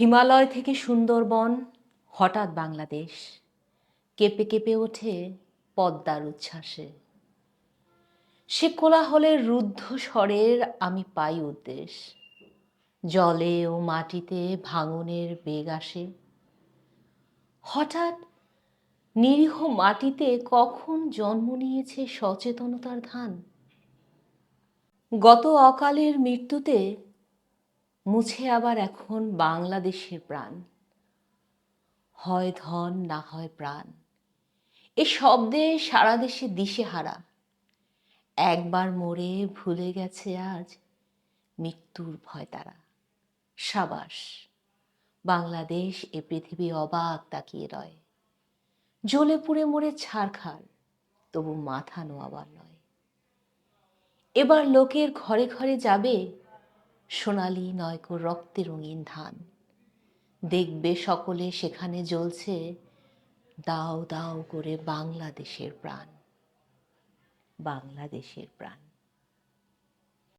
হিমালয় থেকে সুন্দরবন, হঠাৎ বাংলাদেশ কেঁপে কেঁপে ওঠে পদ্মার উচ্ছ্বাসে। সে কোলাহলের রুদ্ধ স্বরের আমি পাই উদ্দেশ। জলে ও মাটিতে ভাঙনের বেগ আসে। হঠাৎ নিরীহ মাটিতে কখন জন্ম নিয়েছে সচেতনতার ধান। গত অকালের মৃত্যুতে মুছে আবার এখন বাংলাদেশের প্রাণ। হয় ধন না হয় প্রাণ, এ শব্দে সারা দেশে দিশেহারা। একবার মরে ভুলে গেছে আজ মৃত্যুর ভয় তারা। সাবাস, বাংলাদেশ এ পৃথিবী অবাক তাকিয়ে রয়। জ্বলে পুড়ে মরে ছারখার, তবু মাথা নোয়াবার নয়। এবার লোকের ঘরে ঘরে যাবে সোনালি নয়কো রক্তে রঙিন ধান। দেখবে সকলে সেখানে জ্বলছে দাও দাও করে বাংলাদেশের প্রাণ, বাংলাদেশের প্রাণ।